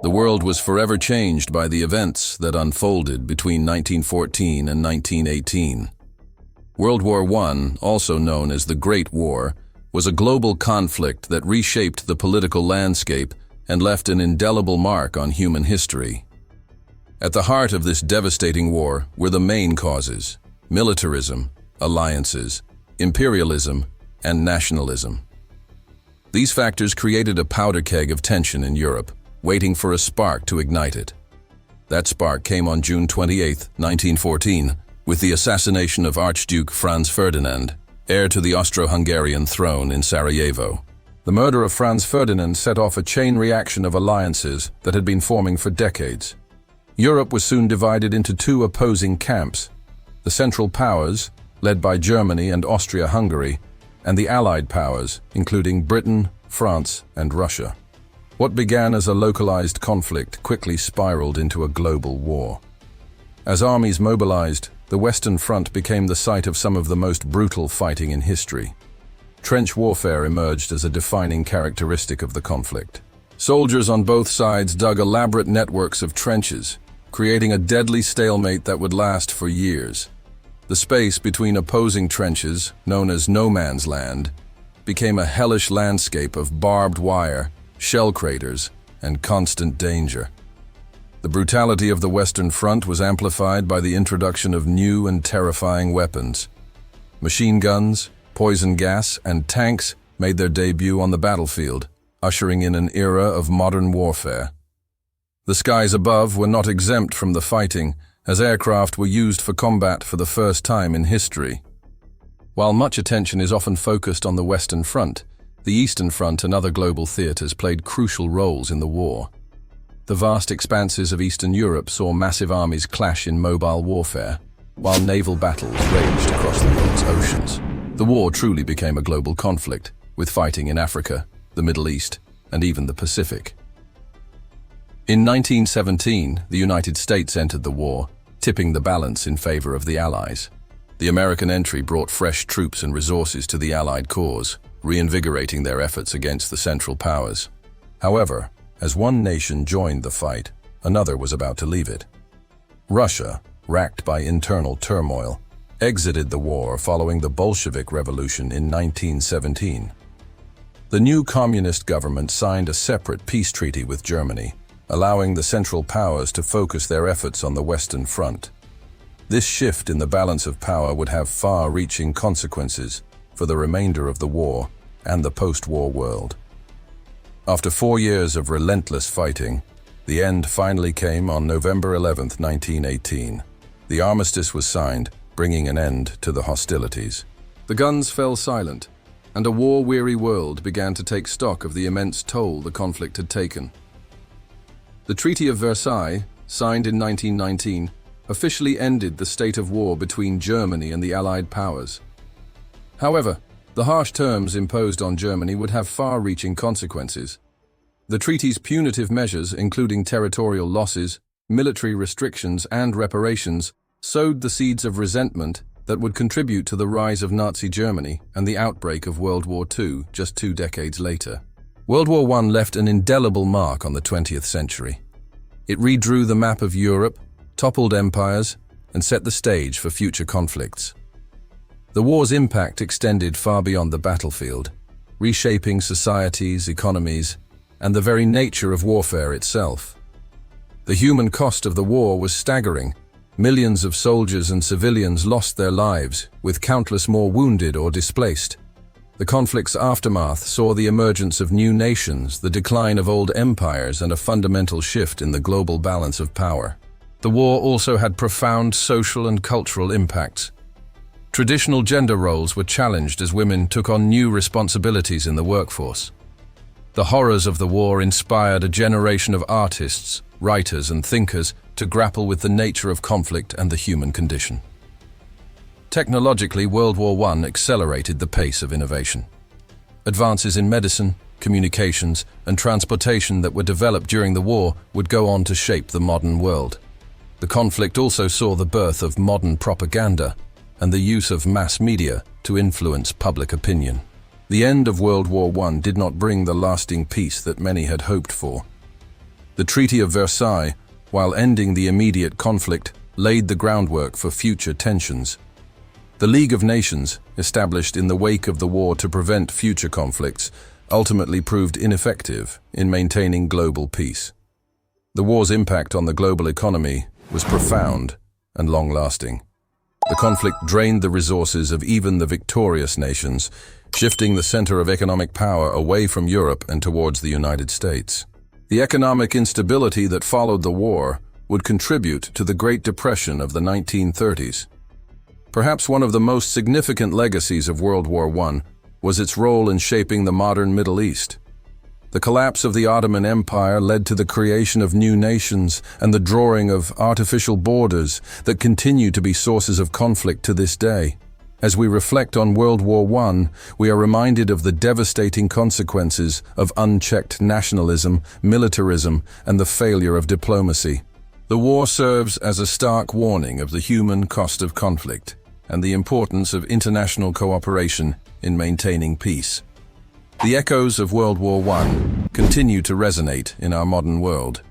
The world was forever changed by the events that unfolded between 1914 and 1918. World War I, also known as the Great War, was a global conflict that reshaped the political landscape and left an indelible mark on human history. At the heart of this devastating war were the main causes: militarism, alliances, imperialism, and nationalism. These factors created a powder keg of tension in Europe, waiting for a spark to ignite it. That spark came on June 28, 1914, with the assassination of Archduke Franz Ferdinand, heir to the Austro-Hungarian throne in Sarajevo. The murder of Franz Ferdinand set off a chain reaction of alliances that had been forming for decades. Europe was soon divided into two opposing camps: the Central Powers, led by Germany and Austria-Hungary, and the Allied powers, including Britain, France, and Russia. What began as a localized conflict quickly spiraled into a global war. As armies mobilized, the Western Front became the site of some of the most brutal fighting in history. Trench warfare emerged as a defining characteristic of the conflict. Soldiers on both sides dug elaborate networks of trenches, creating a deadly stalemate that would last for years. The space between opposing trenches, known as no man's land, became a hellish landscape of barbed wire, shell craters, and constant danger. The brutality of the Western Front was amplified by the introduction of new and terrifying weapons. Machine guns, poison gas, and tanks made their debut on the battlefield, ushering in an era of modern warfare. The skies above were not exempt from the fighting, as aircraft were used for combat for the first time in history. While much attention is often focused on the Western Front, the Eastern Front and other global theaters played crucial roles in the war. The vast expanses of Eastern Europe saw massive armies clash in mobile warfare, while naval battles raged across the world's oceans. The war truly became a global conflict, with fighting in Africa, the Middle East, and even the Pacific. In 1917, the United States entered the war, tipping the balance in favor of the Allies. The American entry brought fresh troops and resources to the Allied cause, reinvigorating their efforts against the Central Powers. However, as one nation joined the fight, another was about to leave it. Russia, racked by internal turmoil, exited the war following the Bolshevik Revolution in 1917. The new communist government signed a separate peace treaty with Germany, allowing the Central Powers to focus their efforts on the Western Front. This shift in the balance of power would have far-reaching consequences for the remainder of the war and the post-war world. After 4 years of relentless fighting, the end finally came on November 11, 1918. The armistice was signed, bringing an end to the hostilities. The guns fell silent, and a war-weary world began to take stock of the immense toll the conflict had taken. The Treaty of Versailles, signed in 1919, officially ended the state of war between Germany and the Allied powers. However, the harsh terms imposed on Germany would have far-reaching consequences. The treaty's punitive measures, including territorial losses, military restrictions, and reparations, sowed the seeds of resentment that would contribute to the rise of Nazi Germany and the outbreak of World War II just 2 decades later. World War I left an indelible mark on the 20th century. It redrew the map of Europe, toppled empires, and set the stage for future conflicts. The war's impact extended far beyond the battlefield, reshaping societies, economies, and the very nature of warfare itself. The human cost of the war was staggering. Millions of soldiers and civilians lost their lives, with countless more wounded or displaced. The conflict's aftermath saw the emergence of new nations, the decline of old empires, and a fundamental shift in the global balance of power. The war also had profound social and cultural impacts. Traditional gender roles were challenged as women took on new responsibilities in the workforce. The horrors of the war inspired a generation of artists, writers, and thinkers to grapple with the nature of conflict and the human condition. Technologically, World War I accelerated the pace of innovation. Advances in medicine, communications, and transportation that were developed during the war would go on to shape the modern world. The conflict also saw the birth of modern propaganda and the use of mass media to influence public opinion. The end of World War I did not bring the lasting peace that many had hoped for. The Treaty of Versailles, while ending the immediate conflict, laid the groundwork for future tensions. The League of Nations, established in the wake of the war to prevent future conflicts, ultimately proved ineffective in maintaining global peace. The war's impact on the global economy was profound and long-lasting. The conflict drained the resources of even the victorious nations, shifting the center of economic power away from Europe and towards the United States. The economic instability that followed the war would contribute to the Great Depression of the 1930s. Perhaps one of the most significant legacies of World War I was its role in shaping the modern Middle East. The collapse of the Ottoman Empire led to the creation of new nations and the drawing of artificial borders that continue to be sources of conflict to this day. As we reflect on World War I, we are reminded of the devastating consequences of unchecked nationalism, militarism, and the failure of diplomacy. The war serves as a stark warning of the human cost of conflict and the importance of international cooperation in maintaining peace. The echoes of World War I continue to resonate in our modern world.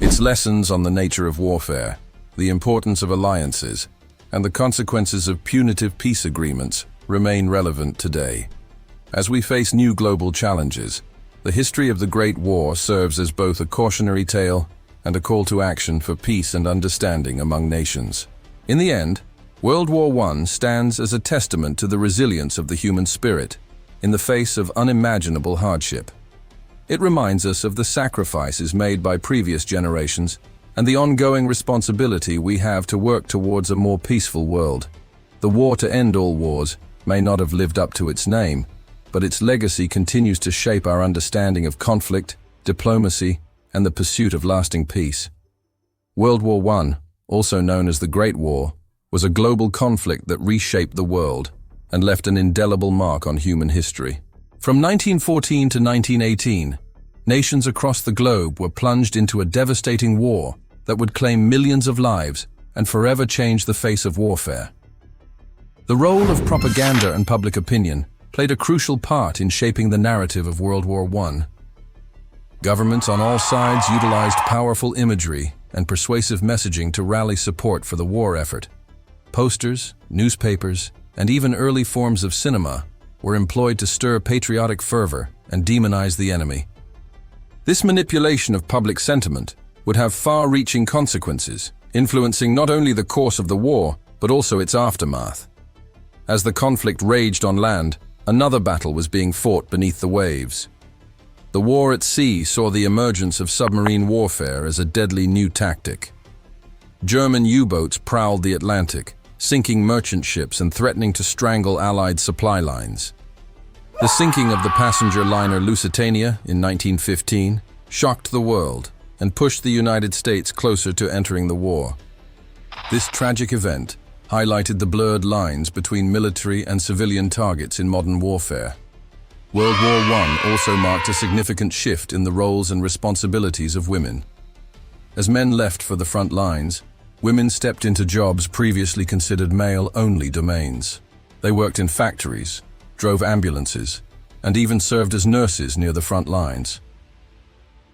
Its lessons on the nature of warfare, the importance of alliances, and the consequences of punitive peace agreements remain relevant today. As we face new global challenges, the history of the Great War serves as both a cautionary tale and a call to action for peace and understanding among nations. In the end, World War I stands as a testament to the resilience of the human spirit in the face of unimaginable hardship. It reminds us of the sacrifices made by previous generations and the ongoing responsibility we have to work towards a more peaceful world. The war to end all wars may not have lived up to its name, but its legacy continues to shape our understanding of conflict, diplomacy, and the pursuit of lasting peace. World War I, also known as the Great War, was a global conflict that reshaped the world and left an indelible mark on human history. From 1914 to 1918, nations across the globe were plunged into a devastating war that would claim millions of lives and forever change the face of warfare. The role of propaganda and public opinion played a crucial part in shaping the narrative of World War I. Governments on all sides utilized powerful imagery and persuasive messaging to rally support for the war effort. Posters, newspapers, and even early forms of cinema were employed to stir patriotic fervor and demonize the enemy. This manipulation of public sentiment would have far-reaching consequences, influencing not only the course of the war, but also its aftermath. As the conflict raged on land, another battle was being fought beneath the waves. The war at sea saw the emergence of submarine warfare as a deadly new tactic. German U-boats prowled the Atlantic, sinking merchant ships and threatening to strangle Allied supply lines. The sinking of the passenger liner Lusitania in 1915 shocked the world and pushed the United States closer to entering the war. This tragic event highlighted the blurred lines between military and civilian targets in modern warfare. World War I also marked a significant shift in the roles and responsibilities of women. As men left for the front lines, women stepped into jobs previously considered male-only domains. They worked in factories, drove ambulances, and even served as nurses near the front lines.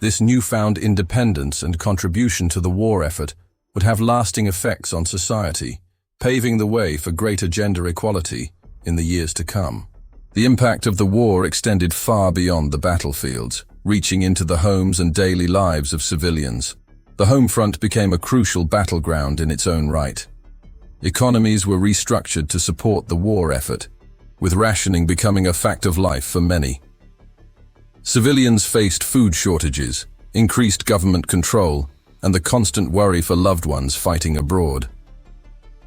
This newfound independence and contribution to the war effort would have lasting effects on society, paving the way for greater gender equality in the years to come. The impact of the war extended far beyond the battlefields, reaching into the homes and daily lives of civilians. The home front became a crucial battleground in its own right. Economies were restructured to support the war effort, with rationing becoming a fact of life for many. Civilians faced food shortages, increased government control, and the constant worry for loved ones fighting abroad.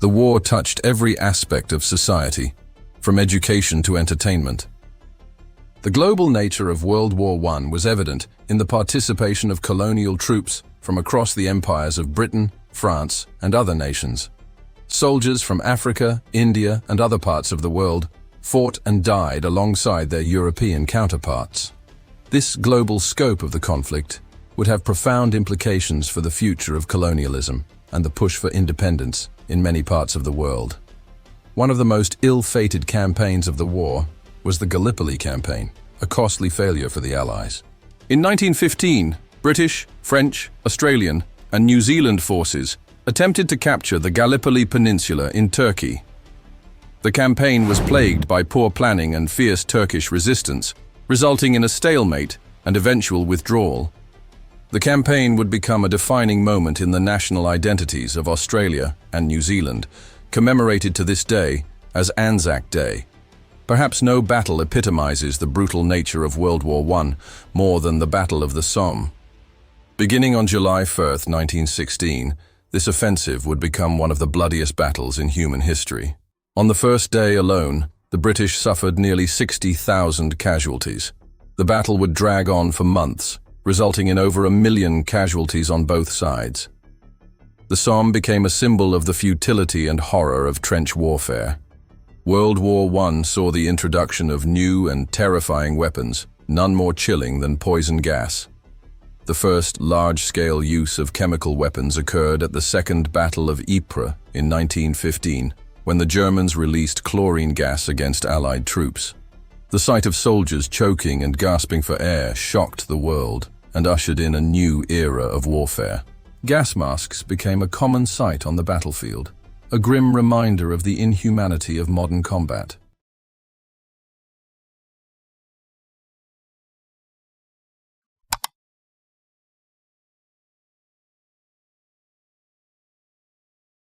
The war touched every aspect of society, from education to entertainment. The global nature of World War I was evident in the participation of colonial troops from across the empires of Britain, France, and other nations. Soldiers from Africa, India, and other parts of the world fought and died alongside their European counterparts. This global scope of the conflict would have profound implications for the future of colonialism and the push for independence in many parts of the world. One of the most ill-fated campaigns of the war was the Gallipoli campaign, a costly failure for the Allies. In 1915, British, French, Australian, and New Zealand forces attempted to capture the Gallipoli Peninsula in Turkey. The campaign was plagued by poor planning and fierce Turkish resistance, resulting in a stalemate and eventual withdrawal. The campaign would become a defining moment in the national identities of Australia and New Zealand, commemorated to this day as Anzac Day. Perhaps no battle epitomizes the brutal nature of World War I more than the Battle of the Somme. Beginning on July 1st, 1916, this offensive would become one of the bloodiest battles in human history. On the first day alone, the British suffered nearly 60,000 casualties. The battle would drag on for months, resulting in over 1 million casualties on both sides. The Somme became a symbol of the futility and horror of trench warfare. World War I saw the introduction of new and terrifying weapons, none more chilling than poison gas. The first large-scale use of chemical weapons occurred at the Second Battle of Ypres in 1915, when the Germans released chlorine gas against Allied troops. The sight of soldiers choking and gasping for air shocked the world and ushered in a new era of warfare. Gas masks became a common sight on the battlefield, a grim reminder of the inhumanity of modern combat.